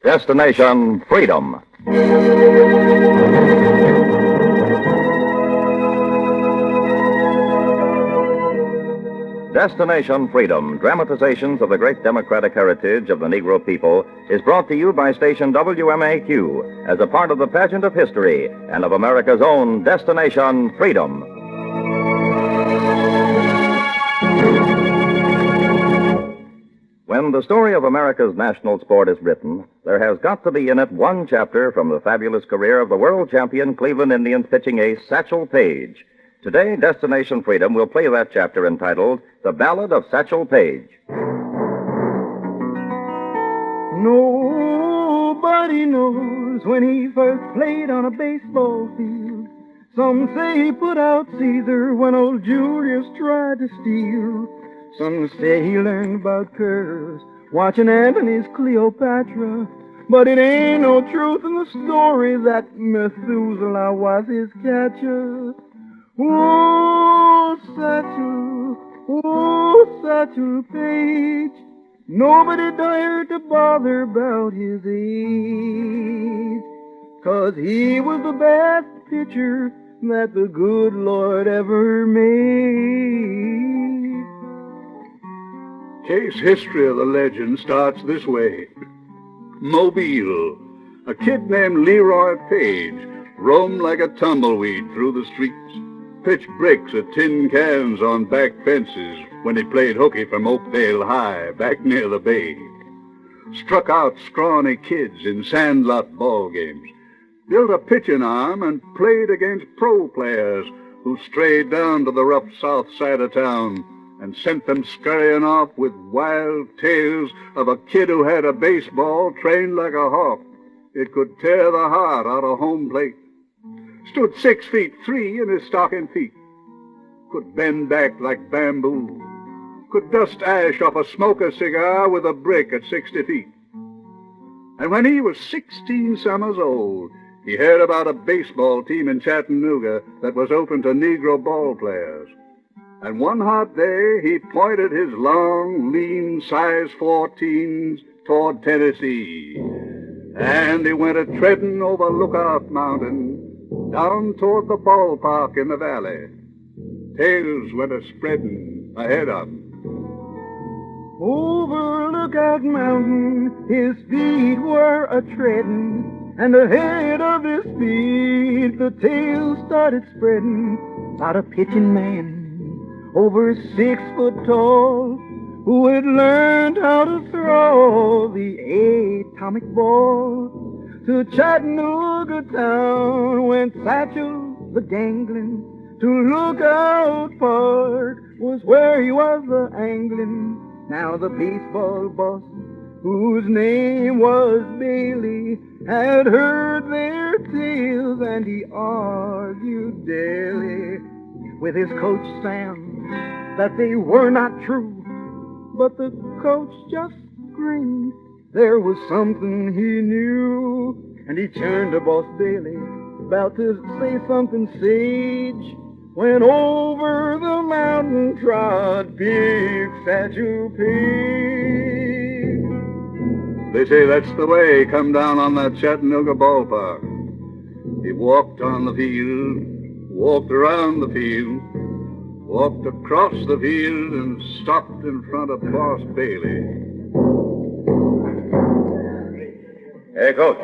Destination Freedom. Destination Freedom, dramatizations of the great democratic heritage of the Negro people, is brought to you by station WMAQ as a part of the pageant of history and of America's own Destination Freedom. When the story of America's national sport is written, there has got to be in it one chapter from the fabulous career of the world champion Cleveland Indians pitching ace Satchel Paige. Today, Destination Freedom will play that chapter entitled The Ballad of Satchel Paige. Nobody knows when he first played on a baseball field. Some say he put out Caesar when old Julius tried to steal. Some say he learned about curves watching Antony's Cleopatra. But it ain't no truth in the story that Methuselah was his catcher. Oh, Satchel Paige, nobody dared to bother about his age, 'cause he was the best pitcher that the good Lord ever made. Case history of the legend starts this way. Mobile, a kid named Leroy Page roamed like a tumbleweed through the streets, pitched bricks at tin cans on back fences when he played hooky from Oakdale High back near the bay. Struck out scrawny kids in sandlot ball games, built a pitching arm and played against pro players who strayed down to the rough south side of town and sent them scurrying off with wild tales of a kid who had a baseball trained like a hawk. It could tear the heart out of home plate. Stood 6'3" in his stocking feet. Could bend back like bamboo. Could dust ash off a smoker cigar with a brick at 60 feet. And when he was 16 summers old, he heard about a baseball team in Chattanooga that was open to Negro ball players. And one hot day, he pointed his long, lean, size 14s toward Tennessee. And he went a-treading over Lookout Mountain, down toward the ballpark in the valley. Tales went a-spreading ahead of him. Over Lookout Mountain, his feet were a-treading, and ahead of his feet, the tales started spreading about a pitching man over 6 foot tall, who had learned how to throw the atomic ball. To Chattanooga town went Satchel the gangling. To Lookout Park was where he was angling. Now the baseball boss, whose name was Bailey, had heard their tales, and he argued daily with his coach Sam that they were not true. But the coach just grinned. There was something he knew. And he turned to Boss Bailey, about to say something sage, when over the mountain trod big Satchel Paige. They say that's the way he come down on that Chattanooga ballpark. He walked on the field, walked around the field, walked across the field, and stopped in front of Boss Bailey. Hey, Coach.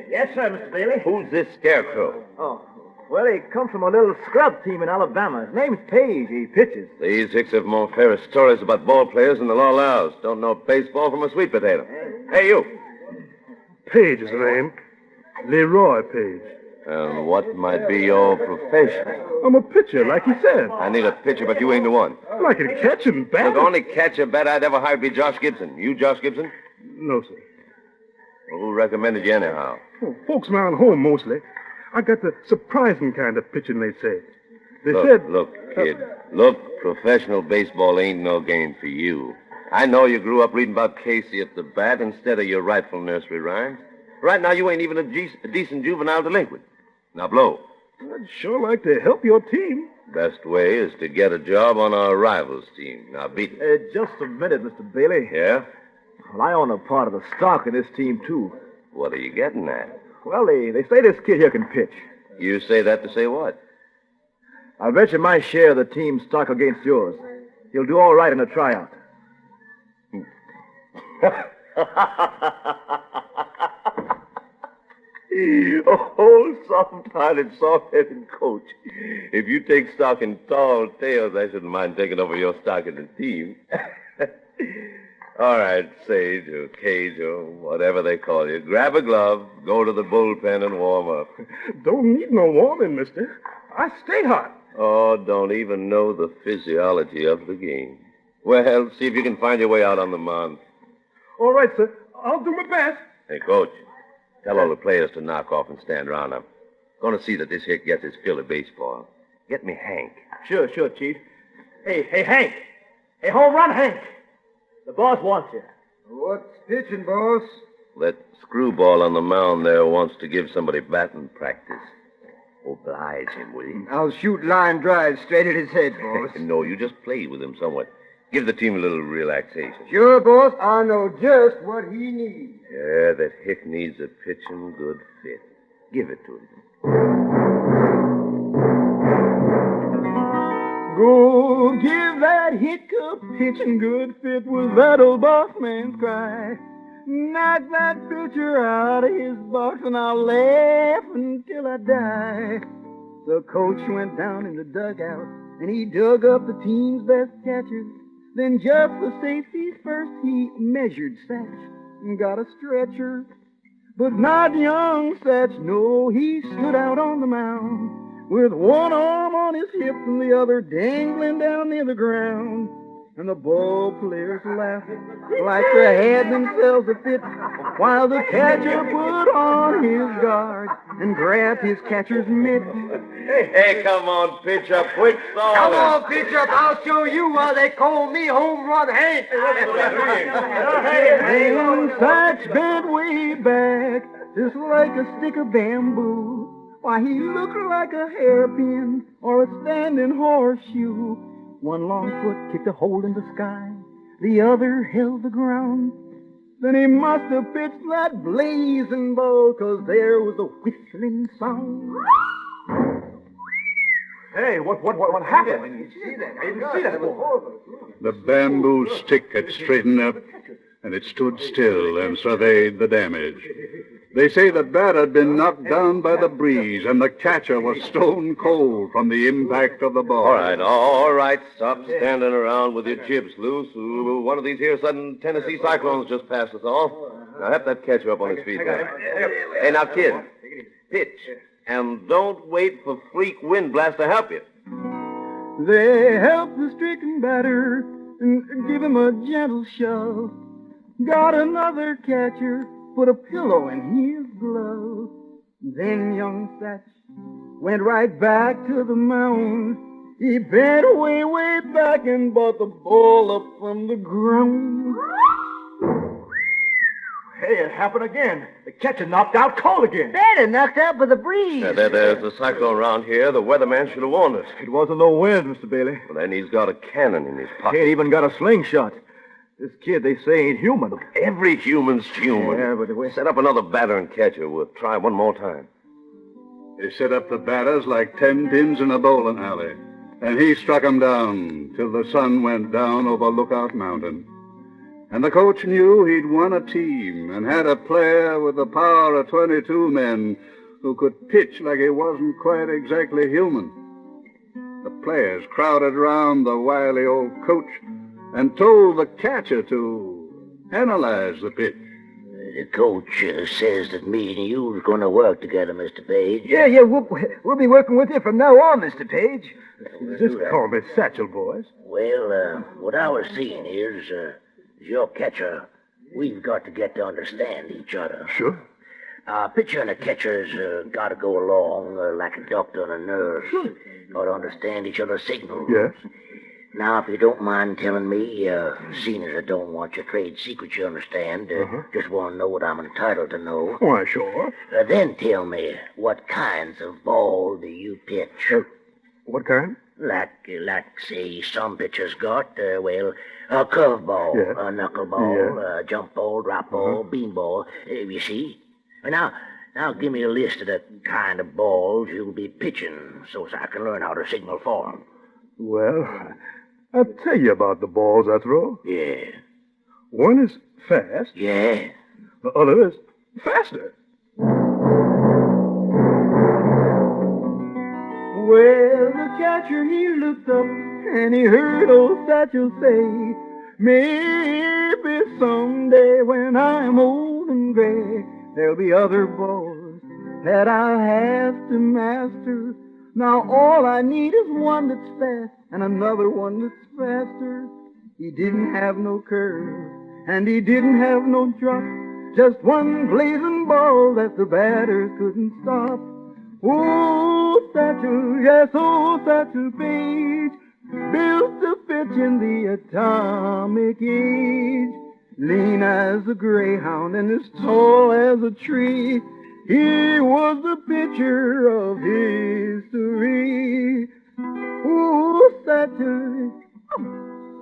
Yes, sir, Mr. Bailey. Who's this scarecrow? Oh, well, he comes from a little scrub team in Alabama. His name's Paige. He pitches. These hicks have more fair stories about ball players than the law allows. Don't know baseball from a sweet potato. Hey, you. Page is the name. Leroy Page. And what might be your profession? I'm a pitcher, like he said. I need a pitcher, but you ain't the one. I can catch and bat. The only catcher bat I'd ever hired be Josh Gibson. You Josh Gibson? No, sir. Well, who recommended you anyhow? Oh, folks around home, mostly. I got the surprising kind of pitching, they say. They Look, said... Look, kid. Look, professional baseball ain't no game for you. I know you grew up reading about Casey at the bat instead of your rightful nursery rhymes. Right now, you ain't even a decent juvenile delinquent. Now, blow. I'd sure like to help your team. Best way is to get a job on our rivals' team. Now, beat it. Just a minute, Mr. Bailey. Yeah? Well, I own a part of the stock in this team, too. What are you getting at? Well, they say this kid here can pitch. You say that to say what? I'll bet you my share of the team's stock against yours. He'll do all right in a tryout. Oh, soft-hearted, soft-headed coach. If you take stock in tall tales, I shouldn't mind taking over your stock in the team. All right, Sage or Cage or whatever they call you. Grab a glove, go to the bullpen and warm up. Don't need no warming, mister. I stay hot. Oh, don't even know the physiology of the game. Well, see if you can find your way out on the mound. All right, sir. I'll do my best. Hey, Coach, tell all the players to knock off and stand around. I'm going to see that this hit gets his fill of baseball. Get me Hank. Sure, Chief. Hey, Hank. Hey, home run, Hank. The boss wants you. What's pitching, boss? That screwball on the mound there wants to give somebody batting practice. Oblige him, will you? I'll shoot line drives straight at his head, boss. No, you just play with him somewhat. Give the team a little relaxation. Sure, boss. I know just what he needs. Yeah, that hick needs a pitching good fit. Give it to him. Go give that hick a pitching good fit was that old boss man's cry. Knock that pitcher out of his box and I'll laugh until I die. The coach went down in the dugout and he dug up the team's best catchers. Then just for safety's first, he measured Satch and got a stretcher. But not young Satch, no, he stood out on the mound with one arm on his hip and the other dangling down near the ground. And the ball players laughed like they had themselves a fit while the catcher put on his guard and grabbed his catcher's mitt. Hey, come on, pitch up quick, Saul. Come on, pitch up. I'll show you why they call me Home Run Hank. Then Satch bent way back, just like a stick of bamboo. Why, he looked like a hairpin or a standing horseshoe. One long foot kicked a hole in the sky, the other held the ground. Then he must have pitched that blazing ball, 'cause there was a whistling sound. Hey, what happened? I didn't see that before. The bamboo stick had straightened up, and it stood still and surveyed the damage. They say the bat had been knocked down by the breeze, and the catcher was stone cold from the impact of the ball. All right. Stop standing around with your jibs loose. One of these here sudden Tennessee cyclones just passed us all. Now, have that catcher up on his feet there. Hey, now, kid, pitch. And don't wait for freak wind blast to help you. They helped the stricken batter and give him a gentle shove. Got another catcher, put a pillow in his glove. Then young Satch went right back to the mound. He bent way, way back and brought the ball up from the ground. Hey, it happened again. The catcher knocked out cold again. Better knocked out by the breeze. There's a cyclone around here. The weatherman should have warned us. It wasn't no wind, Mr. Bailey. Well, then he's got a cannon in his He pocket. ain't even got a slingshot. This kid, they say, ain't human. Every human's human. Yeah, but we Set up another batter and catcher. We'll try one more time. They set up the batters like 10 pins in a bowling alley, and he struck 'em down till the sun went down over Lookout Mountain. And the coach knew he'd won a team and had a player with the power of 22 men who could pitch like he wasn't quite exactly human. The players crowded round the wily old coach and told the catcher to analyze the pitch. The coach says that me and you are going to work together, Mr. Page. Yeah, we'll be working with you from now on, Mr. Page. Just call me Satchel, boys. Well, what I was seeing here is your catcher. We've got to get to understand each other. Sure. Pitcher and a catcher's got to go along like a doctor and a nurse. Got to understand each other's signals. Yes. Now, if you don't mind telling me, seeing as I don't want your trade secrets, you understand, just want to know what I'm entitled to know. Why, sure. Then tell me, what kinds of ball do you pitch? What kind? Like, say, some pitchers got, a curveball, Yeah. a knuckleball, Yeah. a jump ball, drop ball, bean ball. You see? Now give me a list of the kind of balls you'll be pitching so as I can learn how to signal for 'em. Well, I'll tell you about the balls I throw. Yeah. One is fast. Yeah. The other is faster. Well, the catcher, he looked up and he heard old Satchel say, maybe someday when I'm old and gray, there'll be other balls that I'll have to master. Now all I need is one that's fast and another one that's faster. He didn't have no curve and he didn't have no drop, just one blazing ball that the batters couldn't stop. Oh, Satchel, yes, oh, Satchel Paige, built to pitch in the atomic age. Lean as a greyhound and as tall as a tree, he was the pitcher of history. Oh, Satchel,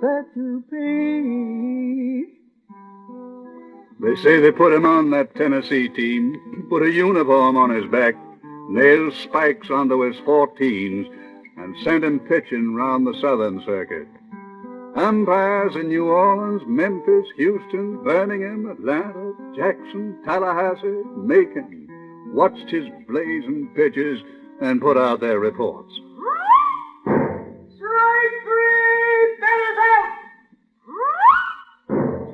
Satchel Paige. They say they put him on that Tennessee team, put a uniform on his back, nailed spikes onto his 14s, and sent him pitching round the Southern Circuit. Umpires in New Orleans, Memphis, Houston, Birmingham, Atlanta, Jackson, Tallahassee, Macon watched his blazing pitches and put out their reports. Strike three, batters out!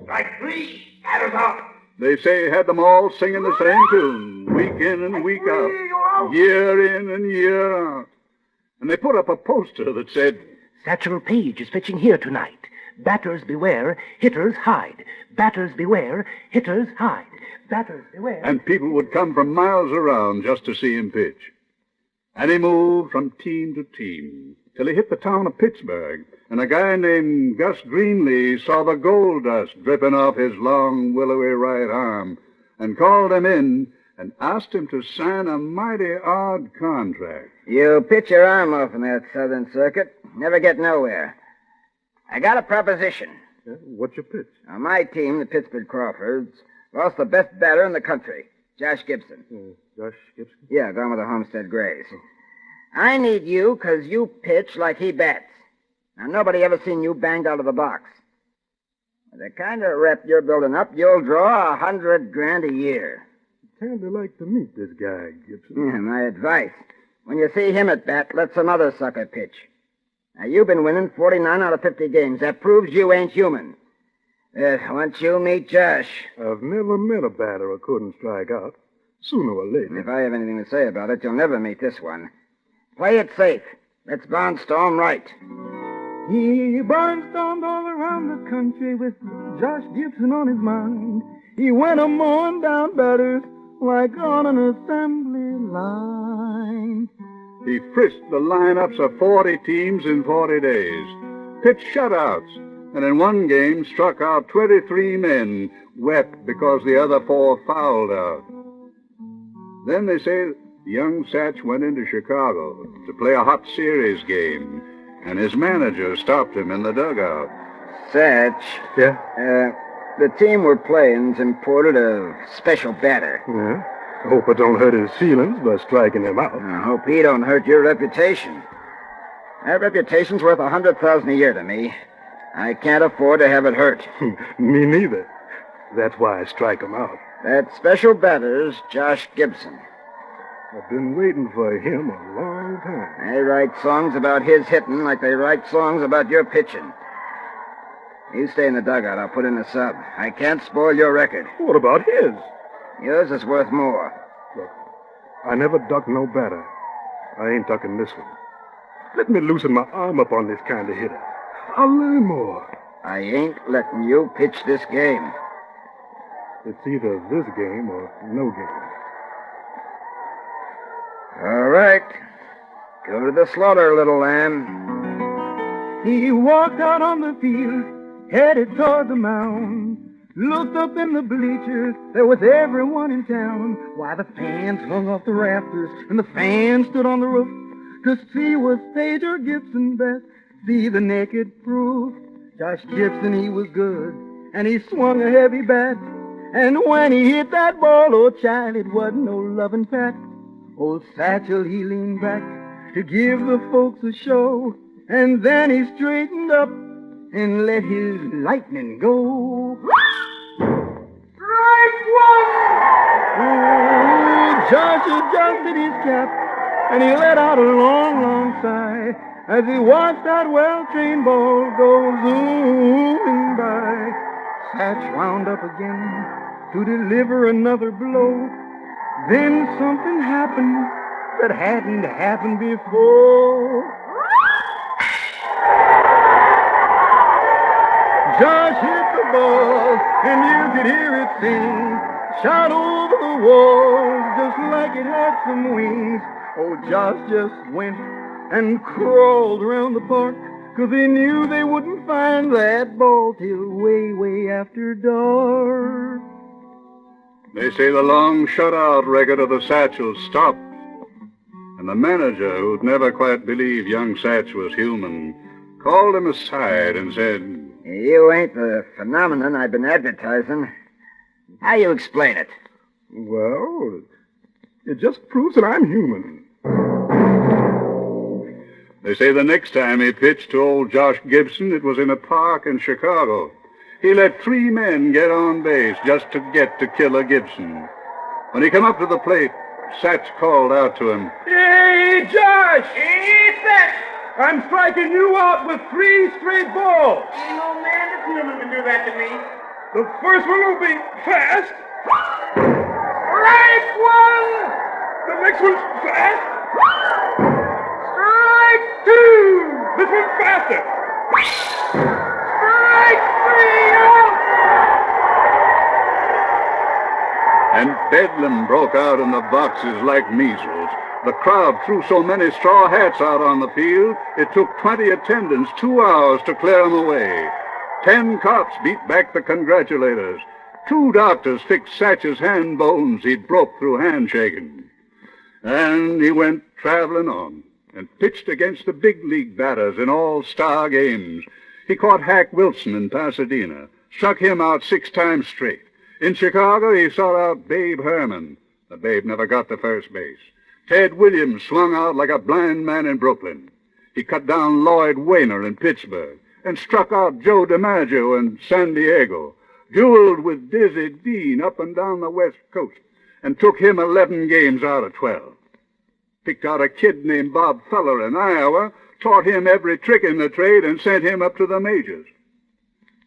Strike three, batters out! They say had them all singing the same tune, week in and week out, year in and year out. And they put up a poster that said, Satchel Paige is pitching here tonight. Batters beware, hitters hide. Batters beware, hitters hide. Batters beware. and people would come from miles around just to see him pitch. And he moved from team to team till he hit the town of Pittsburgh, and a guy named Gus Greenlee saw the gold dust dripping off his long, willowy right arm and called him in and asked him to sign a mighty odd contract. You pitch your arm off in that Southern Circuit, never get nowhere. I got a proposition. Yeah, what's your pitch? On my team, the Pittsburgh Crawfords, lost the best batter in the country, Josh Gibson. Josh Gibson? Yeah, gone with the Homestead Grays. I need you 'cause you pitch like he bats. Now, nobody ever seen you banged out of the box. With the kind of rep you're building up, you'll draw $100,000 a year. Kind of like to meet this guy, Gibson. Yeah, my advice. When you see him at bat, let some other sucker pitch. Now, you've been winning 49 out of 50 games. That proves you ain't human. Once you meet Josh... I've never met a batter who couldn't strike out. Sooner or later. If I have anything to say about it, you'll never meet this one. Play it safe. Let's barnstorm right. He barnstormed all around the country with Josh Gibson on his mind. He went a mowing down batters like on an assembly line. He frisked the lineups of 40 teams in 40 days, pitched shutouts, and in one game struck out 23 men, wept because the other 4 fouled out. Then they say young Satch went into Chicago to play a hot series game, and his manager stopped him in the dugout. Satch. Yeah? The team we're playing's imported a special batter. Yeah. I hope I don't hurt his feelings by striking him out. I hope he don't hurt your reputation. That reputation's worth $100,000 a year to me. I can't afford to have it hurt. Me neither. That's why I strike him out. That special batter's Josh Gibson. I've been waiting for him a long time. They write songs about his hitting like they write songs about your pitching. You stay in the dugout. I'll put in a sub. I can't spoil your record. What about his? Yours is worth more. Look, I never ducked no batter. I ain't ducking this one. Let me loosen my arm up on this kind of hitter. I'll learn more. I ain't letting you pitch this game. It's either this game or no game. All right. Go to the slaughter, little lamb. He walked out on the field, headed toward the mound. Looked up in the bleachers, there was everyone in town. Why, the fans hung off the rafters, and the fans stood on the roof to see was Page or Gibson best. See the naked proof. Josh Gibson, he was good, and he swung a heavy bat. And when he hit that ball, oh child, it wasn't no loving pat. Old Satchel, he leaned back to give the folks a show. And then he straightened up and let his lightning go. Strike one! Oh, Josh adjusted his cap, and he let out a long, long sigh as he watched that well-trained ball go zooming by. Satch wound up again to deliver another blow. Then something happened that hadn't happened before. Josh hit the ball, and you could hear it sing, shot over the walls just like it had some wings. Oh, Josh just went and crawled around the park, 'cause he knew they wouldn't find that ball till way, way after dark. They say the long shutout record of the Satchel stopped, and the manager, who'd never quite believed young Satch was human, called him aside and said, You ain't the phenomenon I've been advertising. How you explain it? Well, it just proves that I'm human. They say the next time he pitched to old Josh Gibson, it was in a park in Chicago. He let 3 men get on base just to get to Killer Gibson. When he came up to the plate, Satch called out to him, Hey, Josh! Hey, Satch! I'm striking you out with 3 straight balls. Ain't no man that's human can do that to me. The first one will be fast. Strike one! The next one's fast. Strike 2! This one's faster. Strike 3! Out! and bedlam broke out in the boxes like measles. The crowd threw so many straw hats out on the field, it took 20 attendants 2 hours to clear them away. 10 cops beat back the congratulators. 2 doctors fixed Satch's hand bones he'd broke through handshaking. And he went traveling on and pitched against the big league batters in all-star games. He caught Hack Wilson in Pasadena, struck him out 6 times straight. In Chicago, he sought out Babe Herman. The Babe never got to first base. Ted Williams swung out like a blind man in Brooklyn. He cut down Lloyd Wainer in Pittsburgh and struck out Joe DiMaggio in San Diego, dueled with Dizzy Dean up and down the West Coast, and took him 11 games out of 12. Picked out a kid named Bob Feller in Iowa, taught him every trick in the trade, and sent him up to the majors.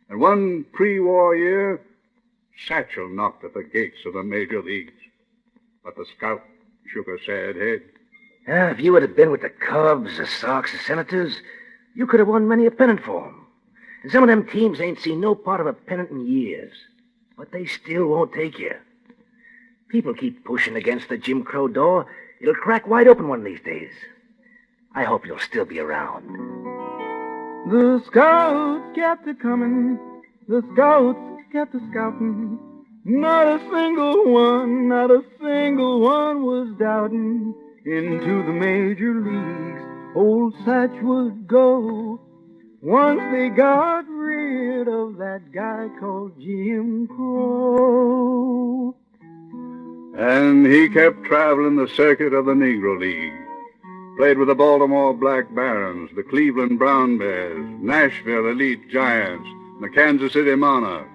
And one pre-war year, Satchel knocked at the gates of the major leagues. But the scout shook a sad head. If you would have been with the Cubs, the Sox, the Senators, you could have won many a pennant for 'em. And some of them teams ain't seen no part of a pennant in years. But they still won't take you. People keep pushing against the Jim Crow door. It'll crack wide open one of these days. I hope you'll still be around. The scouts kept it coming. The scouts kept a scouting. Not a single one was doubting. Into the major leagues, old Satch would go. Once they got rid of that guy called Jim Crow. And he kept traveling the circuit of the Negro League. Played with the Baltimore Black Barons, the Cleveland Brown Bears, Nashville Elite Giants, and the Kansas City Monarchs.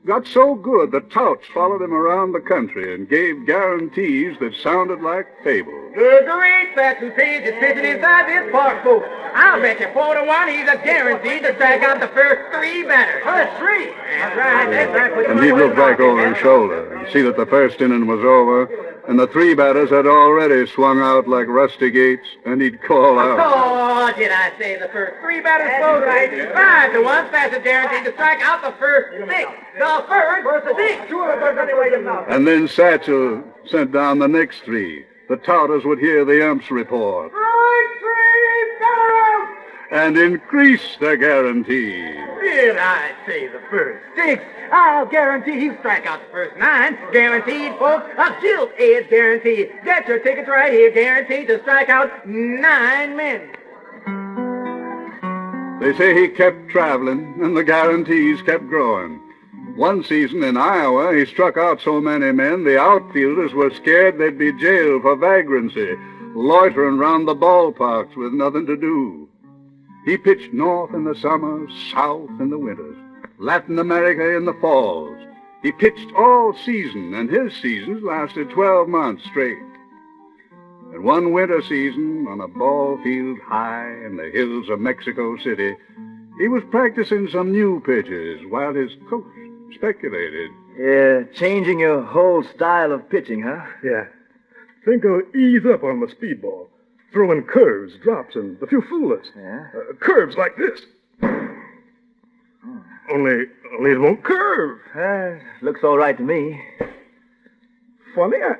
Got so good that touts followed him around the country and gave guarantees that sounded like fables. The great Satchel Paige is pitching inside this park, folks. I'll bet you 4-1 he's a guaranteed to strike out the first 3 batters. First 3? That's right, that's right. And he'd look back over his shoulder and see that the first inning was over, and the 3 batters had already swung out like rusty gates, and he'd call out. Oh, did I say the first 3 batters, folks? Right. 5-1, Satchel guaranteed to strike out the first 6. The first 6. And then Satchel sent down the next 3. The touters would hear the ump's report. And increase the guarantee. Did I say the first 6? I'll guarantee he'll strike out the first 9. Guaranteed, folks. A gilt-edged guarantee. Get your tickets right here. Guaranteed to strike out 9 men. They say he kept traveling, and the guarantees kept growing. One season in Iowa, he struck out so many men, the outfielders were scared they'd be jailed for vagrancy, loitering round the ballparks with nothing to do. He pitched north in the summers, south in the winters, Latin America in the falls. He pitched all season, and his seasons lasted 12 months straight. And one winter season, on a ball field high in the hills of Mexico City, he was practicing some new pitches while his coach speculated. Yeah, changing your whole style of pitching, huh? Yeah. Think I'll ease up on my speedball. Throwing curves, drops, and a few foolers. Yeah? Curves like this. Only it won't curve. Looks all right to me. Funny, I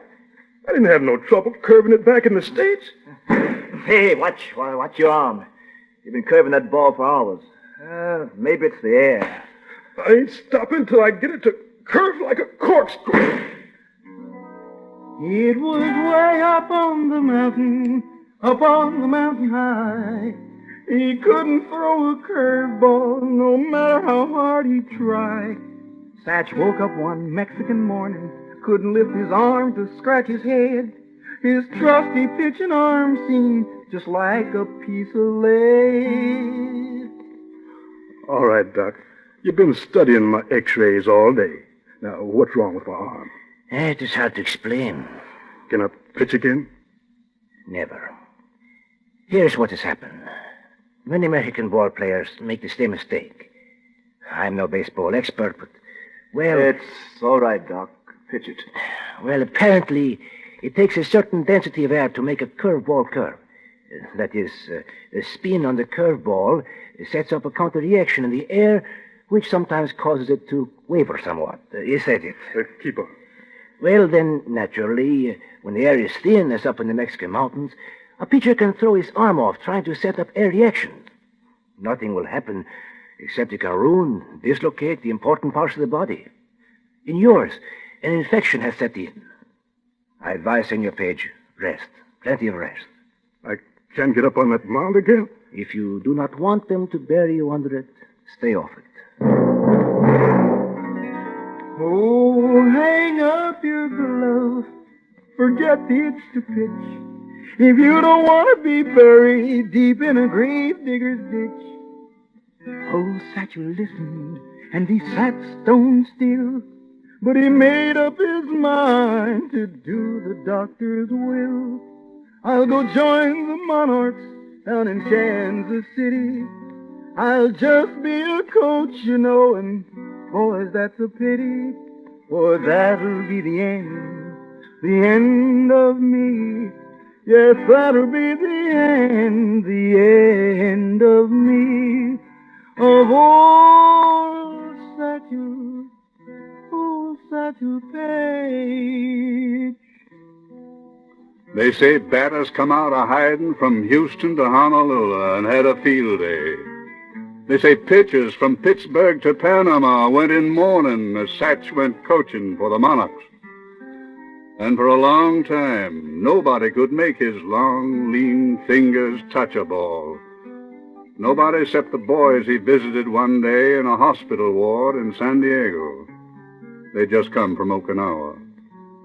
didn't have no trouble curving it back in the States. Hey, watch your arm. You've been curving that ball for hours. Maybe it's the air. I ain't stopping till I get it to curve like a corkscrew. It was way up on the mountain high. He couldn't throw a curveball no matter how hard he tried. Satch woke up one Mexican morning, couldn't lift his arm to scratch his head. His trusty pitching arm seemed just like a piece of lead. All right, Doc. You've been studying my x-rays all day. Now, what's wrong with my arm? It is hard to explain. Can I pitch again? Never. Here's what has happened. Many American ball players make the same mistake. I'm no baseball expert, but, well... It's all right, Doc. Pitch it. Well, apparently, it takes a certain density of air to make a curveball curve. That is, the spin on the curveball sets up a counter-reaction in the air, which sometimes causes it to waver somewhat. You said it. Keep on. Well, then, naturally, when the air is thin, as up in the Mexican mountains, a pitcher can throw his arm off trying to set up air reaction. Nothing will happen except it can ruin, dislocate the important parts of the body. In yours, an infection has set in. I advise Senor Paige, rest. Plenty of rest. I can't get up on that mound again? If you do not want them to bury you under it, stay off it. Oh, hang up your glove. Forget the itch to pitch. If you don't want to be buried deep in a grave digger's ditch. Oh, Satchel listened, and he sat stone still. But he made up his mind to do the doctor's will. I'll go join the Monarchs down in Kansas City. I'll just be a coach, you know, and boys, that's a pity. For that'll be the end of me. Yes, that'll be the end of me. Of old Satchel Paige. They say batters come out of hiding from Houston to Honolulu and had a field day. They say pitchers from Pittsburgh to Panama went in mourning as Satch went coaching for the Monarchs. And for a long time, nobody could make his long, lean fingers touch a ball. Nobody except the boys he visited one day in a hospital ward in San Diego. They'd just come from Okinawa.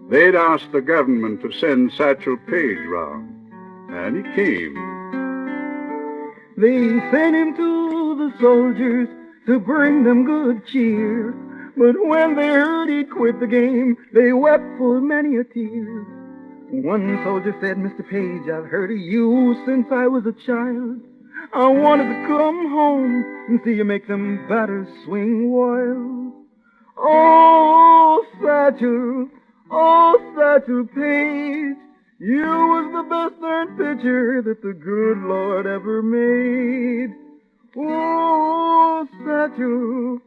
They'd asked the government to send Satchel Paige round, and he came. They sent him to the soldiers to bring them good cheer. But when they heard he'd quit the game, they wept full many a tear. One soldier said, Mr. Paige, I've heard of you since I was a child. I wanted to come home and see you make them batters swing wild. Oh, Satchel Paige, you was the best darn pitcher that the good Lord ever made. Oh, Satchel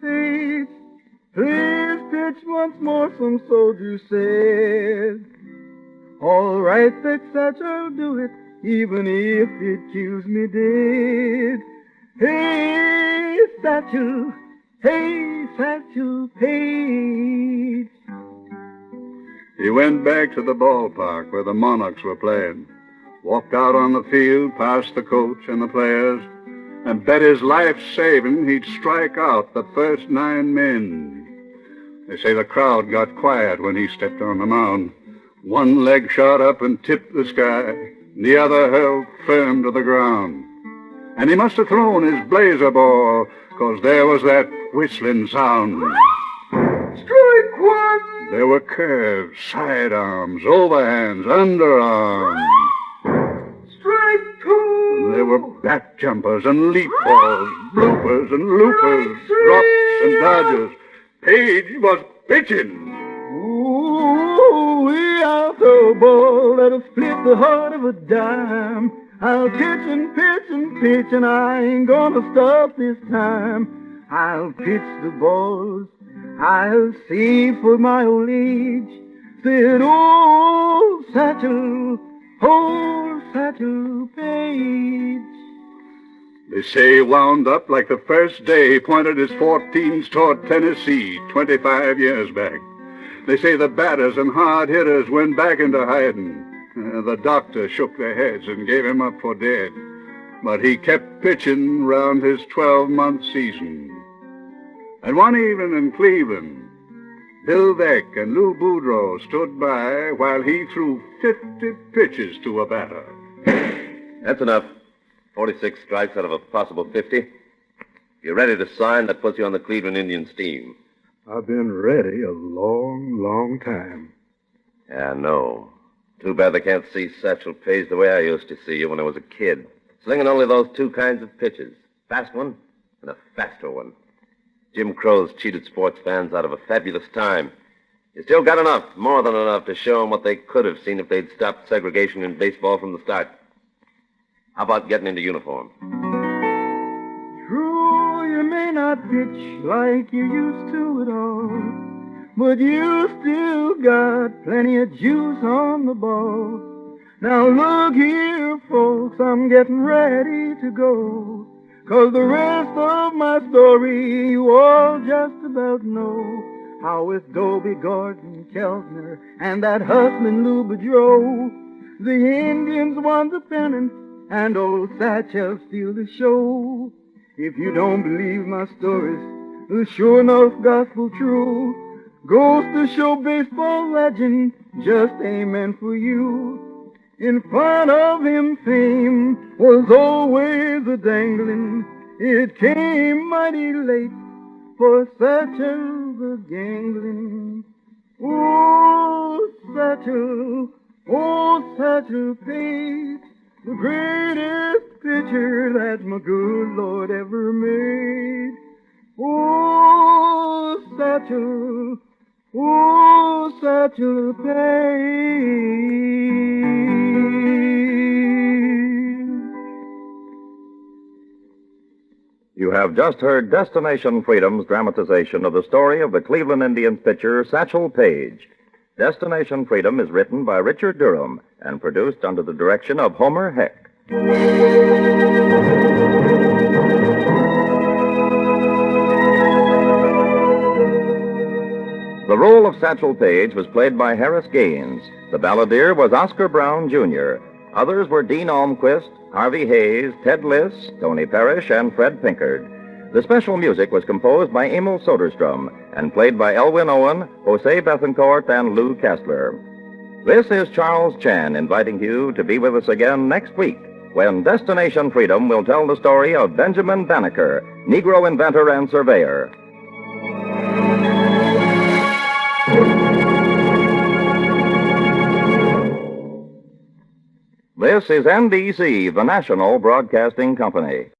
Paige, please pitch once more, some soldiers said. All right, said Satch, I'll do it, even if it kills me dead. Hey, Satchel Paige. He went back to the ballpark where the Monarchs were playing, walked out on the field past the coach and the players, and bet his life saving he'd strike out the first 9 men. They say the crowd got quiet when he stepped on the mound. One leg shot up and tipped the sky, the other held firm to the ground. And he must have thrown his blazer ball, 'cause there was that whistling sound. Strike one! There were curves, sidearms, overhands, underarms. Strike two! There were back jumpers and leap balls, bloopers and loopers, drops and dodges. Paige was pitching. Ooh, I'll throw a ball that'll split the heart of a dime. I'll pitch and pitch and pitch, and I ain't gonna stop this time. I'll pitch the balls I'll save for my old age, said old Satchel Paige. They say he wound up like the first day he pointed his 14s toward Tennessee 25 years back. They say the batters and hard hitters went back into hiding. The doctor shook their heads and gave him up for dead. But he kept pitching round his 12-month season. And one evening in Cleveland, Bill Beck and Lou Boudreau stood by while he threw 50 pitches to a batter. That's enough. 46 strikes out of a possible 50. If you're ready to sign, that puts you on the Cleveland Indians team. I've been ready a long, long time. Yeah, no. Too bad they can't see Satchel Paige the way I used to see you when I was a kid. Slinging only those 2 kinds of pitches. Fast one and a faster one. Jim Crow's cheated sports fans out of a fabulous time. You still got enough, more than enough, to show them what they could have seen if they'd stopped segregation in baseball from the start. How about getting into uniform? True, you may not pitch like you used to at all, but you still got plenty of juice on the ball. Now look here, folks, I'm getting ready to go, 'cause the rest of my story you all just about know. How with Dobie, Gordon, Keltner, and that hustling Lou Boudreau, the Indians won the pennant, and old Satchel steal the show. If you don't believe my stories, the sure enough gospel true, goes to show baseball legend just ain't meant for you. In front of him fame was always a dangling. It came mighty late for Satchel the gangling. Oh, Satchel Paige, the greatest pitcher that my good Lord ever made. Oh, Satchel Paige. You have just heard Destination Freedom's dramatization of the story of the Cleveland Indians pitcher Satchel Paige. Destination Freedom is written by Richard Durham and produced under the direction of Homer Heck. The role of Satchel Paige was played by Harris Gaines. The balladeer was Oscar Brown, Jr. Others were Dean Almquist, Harvey Hayes, Ted Liss, Tony Parrish, and Fred Pinkard. The special music was composed by Emil Soderstrom and played by Elwin Owen, Jose Bethencourt, and Lou Kessler. This is Charles Chan inviting you to be with us again next week when Destination Freedom will tell the story of Benjamin Banneker, Negro inventor and surveyor. This is NBC, the national broadcasting company.